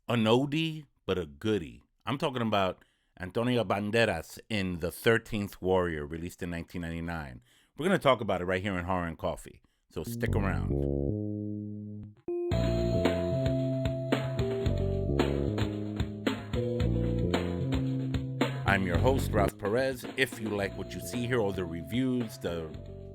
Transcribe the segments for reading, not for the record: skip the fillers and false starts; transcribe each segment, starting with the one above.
An oldie, but a goodie. I'm talking about Antonio Banderas in The 13th Warrior, released in 1999. We're going to talk about it right here in Horror and Coffee, so stick around. I'm your host, Ralph Perez. If you like what you see here, all the reviews, the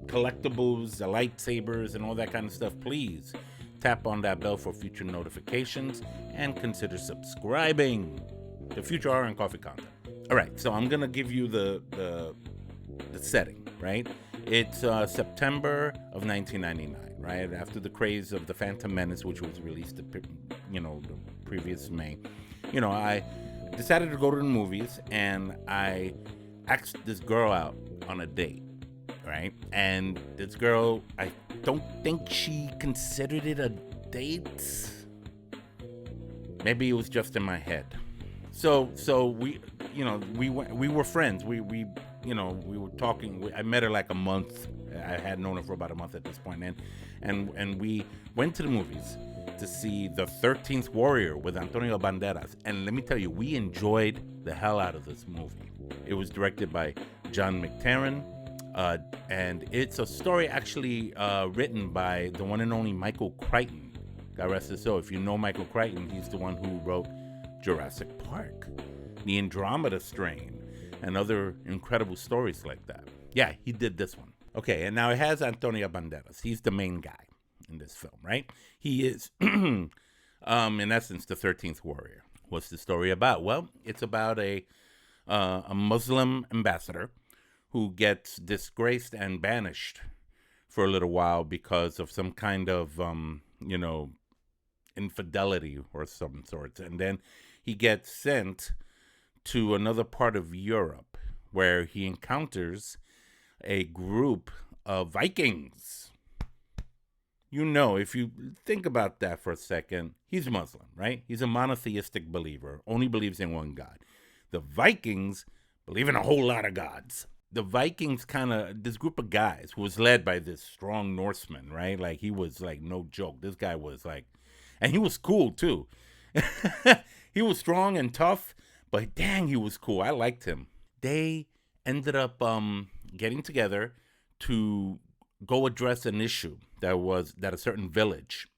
collectibles, the lightsabers, and all that kind of stuff, please tap on that bell for future notifications and consider subscribing to future Horror and Coffee content. All right, so I'm gonna give you the setting. Right, it's September of 1999. Right after the craze of the Phantom Menace, which was released, the previous May. I decided to go to the movies, and I asked this girl out on a date, right? And this girl, I don't think she considered it a date. Maybe it was just in my head. So we were friends. We were talking. I met her like a month. I had known her for about a month at this point, and we went to the movies to see The 13th Warrior with Antonio Banderas. And let me tell you, we enjoyed the hell out of this movie. It was directed by John McTiernan, and it's a story actually written by the one and only Michael Crichton. God rest his soul. If you know Michael Crichton, he's the one who wrote Jurassic Park, The Andromeda Strain, and other incredible stories like that. Yeah, he did this one. Okay, and now it has Antonio Banderas. He's the main guy in this film, right? He is, in essence, the 13th Warrior. What's the story about? Well, it's about a Muslim ambassador who gets disgraced and banished for a little while because of some kind of, infidelity or some sorts. And then he gets sent to another part of Europe where he encounters a group of Vikings. If you think about that for a second, he's Muslim, right? He's a monotheistic believer, only believes in one God. The Vikings believe in a whole lot of gods. The Vikings this group of guys was led by this strong Norseman, right? Like, he was like no joke. This guy was like, and he was cool too. He was strong and tough, but dang, he was cool. I liked him. They ended up getting together to go address an issue that a certain village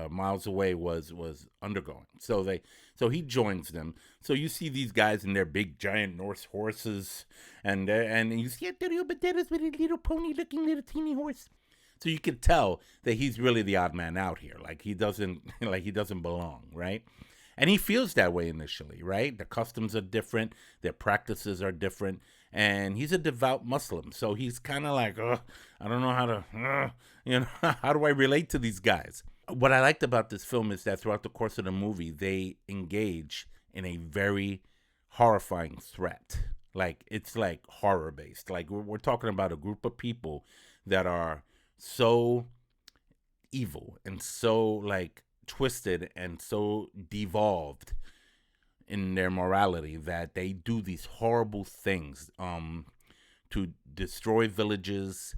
miles away was undergoing. So he joins them. So you see these guys in their big giant Norse horses, and you see Antonio Banderas with a little pony looking little teeny horse. So you can tell that he's really the odd man out here. Like, he doesn't belong, right? And he feels that way initially, right? The customs are different, their practices are different, and he's a devout Muslim. So he's kind of like, I don't know how to, how do I relate to these guys? What I liked about this film is that throughout the course of the movie, they engage in a very horrifying threat. Like, it's like horror based. Like, we're talking about a group of people that are so evil and so like twisted and so devolved in their morality that they do these horrible things to destroy villages,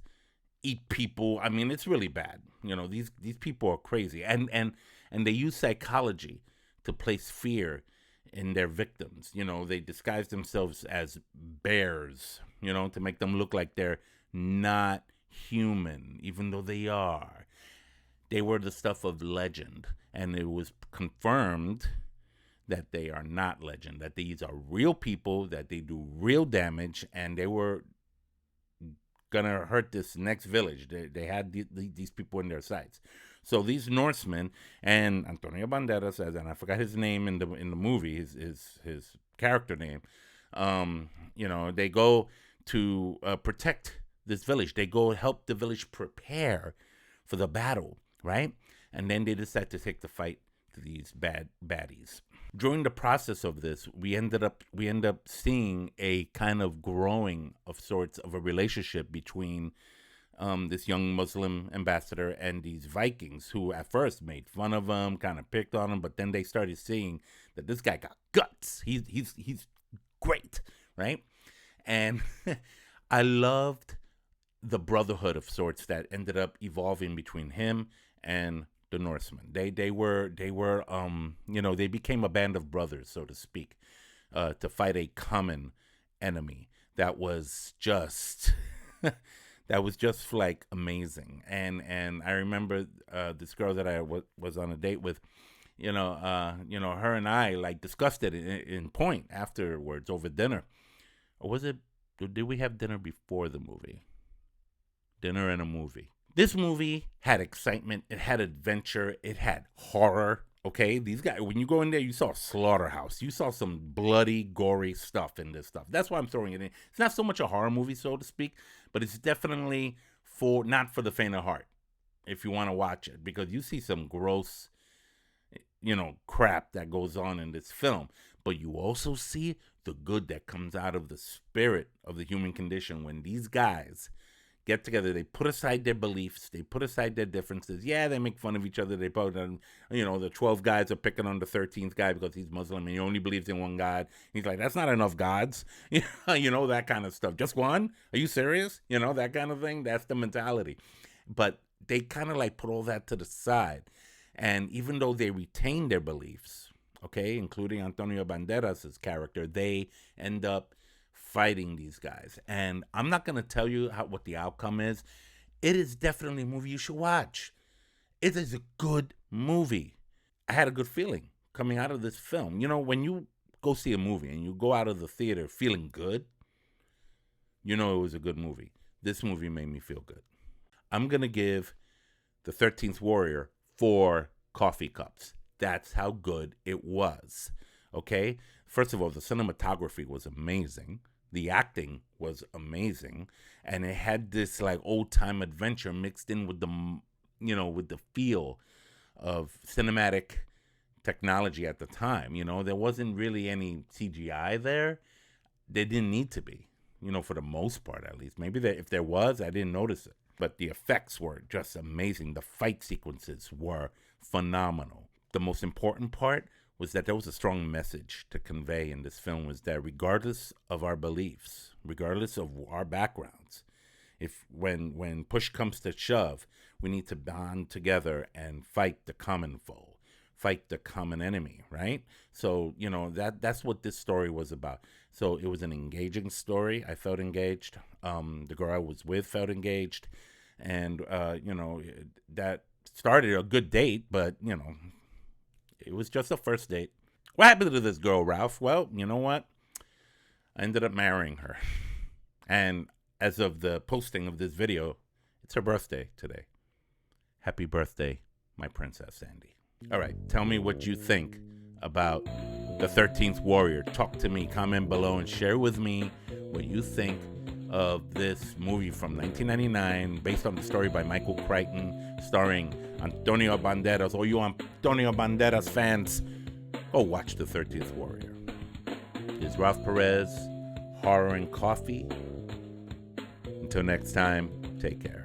eat people. I mean, it's really bad. These people are crazy, and they use psychology to place fear in their victims. They disguise themselves as bears, to make them look like they're not human, even though they are. They were the stuff of legend, and it was confirmed that they are not legend, that these are real people, that they do real damage, and they were gonna hurt this next village. They had these people in their sights. So these Norsemen and Antonio Banderas, and I forgot his name in the movie, his character name. They go to protect this village. They go help the village prepare for the battle, right? And then they decide to take the fight to these baddies. During the process of this, we end up seeing a kind of growing of sorts of a relationship between this young Muslim ambassador and these Vikings, who at first made fun of him, kind of picked on him, but then they started seeing that this guy got guts. He's great, right? And I loved the brotherhood of sorts that ended up evolving between him and the Norsemen. They were they became a band of brothers, so to speak, to fight a common enemy that was just that was just like amazing. And I remember this girl that I was on a date with. Her and I like discussed it in point afterwards over dinner. Or was it? Did we have dinner before the movie? Dinner and a movie. This movie had excitement. It had adventure. It had horror. Okay, these guys. When you go in there, you saw a slaughterhouse. You saw some bloody, gory stuff in this stuff. That's why I'm throwing it in. It's not so much a horror movie, so to speak, but it's definitely not for the faint of heart. If you want to watch it, because you see some gross, crap that goes on in this film, but you also see the good that comes out of the spirit of the human condition when these guys get together. They put aside their beliefs, they put aside their differences. Yeah, they make fun of each other. They put the 12 guys are picking on the 13th guy because he's Muslim and he only believes in one God. He's like, that's not enough gods. That kind of stuff. Just one? Are you serious? That kind of thing. That's the mentality. But they kind of like put all that to the side. And even though they retain their beliefs, okay, including Antonio Banderas' character, they end up fighting these guys. And I'm not going to tell you what the outcome is. It is definitely a movie you should watch. It is a good movie. I had a good feeling coming out of this film. When you go see a movie and you go out of the theater feeling good, it was a good movie. This movie made me feel good. I'm going to give The 13th Warrior 4 coffee cups. That's how good it was. Okay? First of all, the cinematography was amazing. The acting was amazing. And it had this like old time adventure mixed in with the feel of cinematic technology at the time. There wasn't really any CGI there. There didn't need to be, for the most part, at least. Maybe if there was, I didn't notice it. But the effects were just amazing. The fight sequences were phenomenal. The most important part was that there was a strong message to convey in this film, was that regardless of our beliefs, regardless of our backgrounds, when push comes to shove, we need to bond together and fight the common foe, fight the common enemy, right? So, that's what this story was about. So it was an engaging story. I felt engaged. The girl I was with felt engaged. And, that started a good date, but, it was just a first date. What happened to this girl, Ralph? Well, you know what? I ended up marrying her. And as of the posting of this video, it's her birthday today. Happy birthday, my Princess Sandy. All right, tell me what you think about The 13th Warrior. Talk to me, comment below, and share with me what you think of this movie from 1999, based on the story by Michael Crichton, starring Antonio Banderas. All you Antonio Banderas fans, go watch The 13th Warrior. This is Ralph Perez, Horror and Coffee. Until next time, take care.